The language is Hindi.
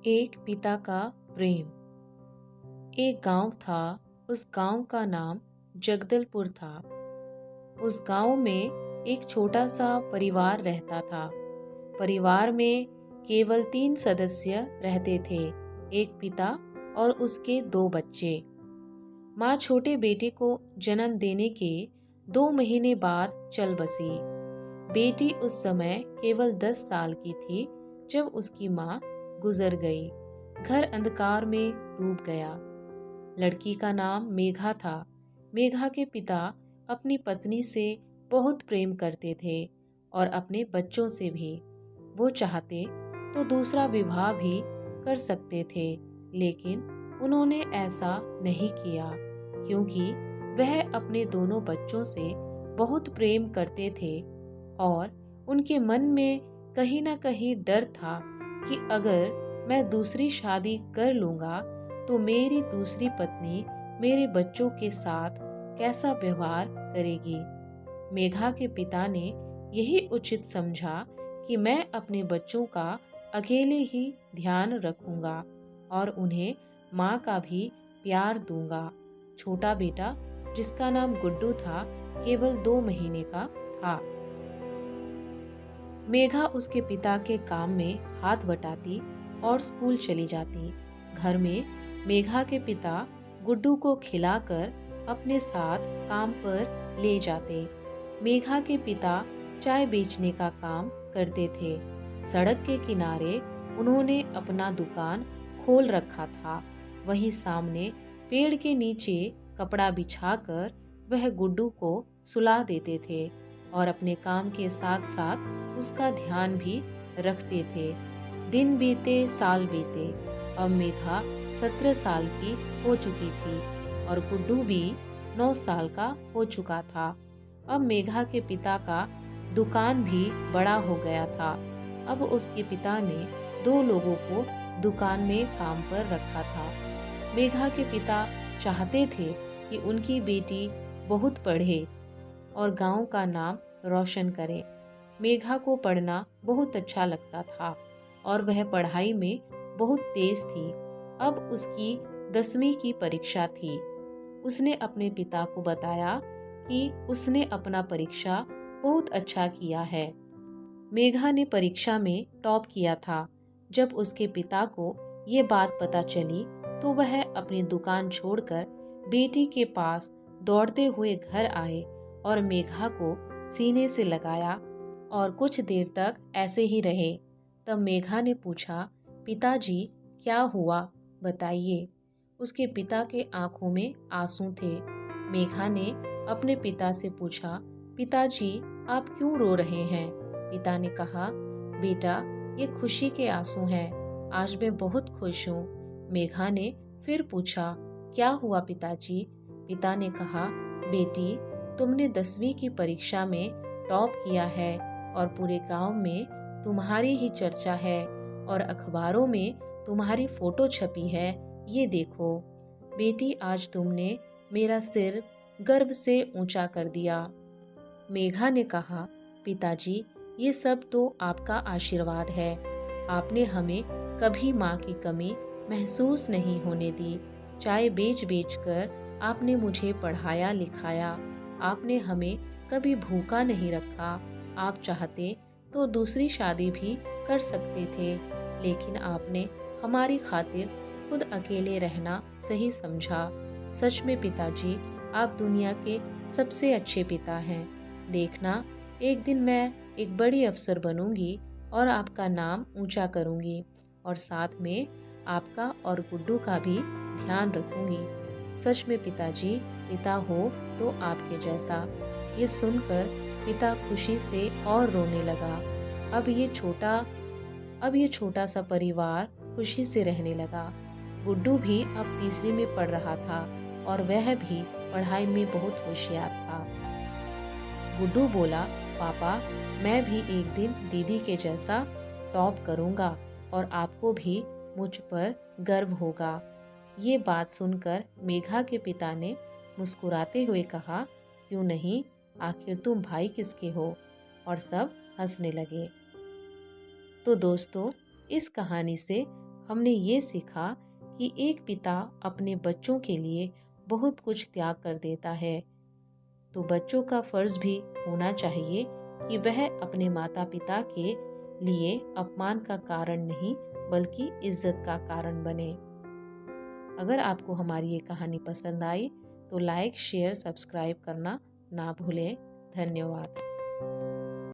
एक पिता का प्रेम। एक गांव था। उस गांव का नाम जगदलपुर था। उस गांव में एक छोटा सा परिवार रहता था। परिवार में केवल 3 सदस्य रहते थे, एक पिता और उसके 2 बच्चे। माँ छोटे बेटे को जन्म देने के 2 महीने बाद चल बसी। बेटी उस समय केवल 10 साल की थी जब उसकी माँ गुजर गई। घर अंधकार में डूब गया। लड़की का नाम मेघा था। मेघा के पिता अपनी पत्नी से बहुत प्रेम करते थे और अपने बच्चों से भी। वो चाहते तो दूसरा विवाह भी कर सकते थे, लेकिन उन्होंने ऐसा नहीं किया क्योंकि वह अपने दोनों बच्चों से बहुत प्रेम करते थे और उनके मन में कहीं ना कहीं डर था कि अगर मैं दूसरी शादी कर लूंगा तो मेरी दूसरी पत्नी मेरे बच्चों के साथ कैसा व्यवहार करेगी। मेघा के पिता ने यही उचित समझा कि मैं अपने बच्चों का अकेले ही ध्यान रखूंगा और उन्हें माँ का भी प्यार दूंगा। छोटा बेटा, जिसका नाम गुड्डू था, केवल 2 महीने का था। मेघा उसके पिता के काम में हाथ बटाती और स्कूल चली जाती। घर में मेघा के पिता गुड्डू को खिलाकर अपने साथ काम पर ले जाते। मेघा के पिता चाय बेचने का काम करते थे। सड़क के किनारे उन्होंने अपना दुकान खोल रखा था। वहीं सामने पेड़ के नीचे कपड़ा बिछाकर वह गुड्डू को सुला देते थे और अपने काम के साथ साथ उसका ध्यान भी रखते थे। दिन बीते, साल बीते। अब मेघा 17 साल की हो चुकी थी और गुड्डू भी 9 साल का हो चुका था। अब मेघा के पिता का दुकान भी बड़ा हो गया था। अब उसके पिता ने 2 लोगों को दुकान में काम पर रखा था। मेघा के पिता चाहते थे कि उनकी बेटी बहुत पढ़े और गांव का नाम रोशन करे। मेघा को पढ़ना बहुत अच्छा लगता था और वह पढ़ाई में बहुत तेज थी। अब उसकी 10वीं की परीक्षा थी। उसने अपने पिता को बताया कि उसने अपना परीक्षा बहुत अच्छा किया है। मेघा ने परीक्षा में टॉप किया था। जब उसके पिता को ये बात पता चली तो वह अपनी दुकान छोड़कर बेटी के पास दौड़ते हुए घर आए और मेघा को सीने से लगाया और कुछ देर तक ऐसे ही रहे। तब मेघा ने पूछा, पिताजी क्या हुआ, बताइए। उसके पिता के आंखों में आंसू थे। मेघा ने अपने पिता से पूछा, पिताजी आप क्यों रो रहे हैं? पिता ने कहा, बेटा ये खुशी के आंसू हैं, आज मैं बहुत खुश हूँ। मेघा ने फिर पूछा, क्या हुआ पिताजी? पिता ने कहा, बेटी तुमने 10वीं की परीक्षा में टॉप किया है और पूरे गांव में तुम्हारी ही चर्चा है और अखबारों में तुम्हारी फोटो छपी है, ये देखो। बेटी आज तुमने मेरा सिर गर्व से ऊंचा कर दिया। मेघा ने कहा, पिताजी ये सब तो आपका आशीर्वाद है। आपने हमें कभी माँ की कमी महसूस नहीं होने दी। चाय बेच बेच कर आपने मुझे पढ़ाया लिखाया। आपने हमें कभी भूखा नहीं रखा। आप चाहते तो दूसरी शादी भी कर सकते थे, लेकिन आपने हमारी खातिर खुद अकेले रहना सही समझा। सच में पिताजी आप दुनिया के सबसे अच्छे पिता हैं। देखना एक दिन मैं एक बड़ी अफसर बनूंगी और आपका नाम ऊंचा करूंगी और साथ में आपका और गुड्डू का भी ध्यान रखूंगी। सच में पिताजी, पिता हो तो आपके जैसा। ये सुनकर पिता खुशी से और रोने लगा। अब ये छोटा सा परिवार खुशी से रहने लगा। गुड्डू भी अब तीसरी में पढ़ रहा था और वह भी पढ़ाई में बहुत होशियार था। गुड्डू बोला, पापा मैं भी एक दिन दीदी के जैसा टॉप करूंगा और आपको भी मुझ पर गर्व होगा। ये बात सुनकर मेघा के पिता ने मुस्कुराते हुए कहा, क्यों नहीं, आखिर तुम भाई किसके हो? और सब हंसने लगे। तो दोस्तों, इस कहानी से हमने ये सीखा कि एक पिता अपने बच्चों के लिए बहुत कुछ त्याग कर देता है, तो बच्चों का फर्ज भी होना चाहिए कि वह अपने माता पिता के लिए अपमान का कारण नहीं बल्कि इज्जत का कारण बने। अगर आपको हमारी ये कहानी पसंद आई तो लाइक, शेयर, सब्सक्राइब करना ना भूलें। धन्यवाद।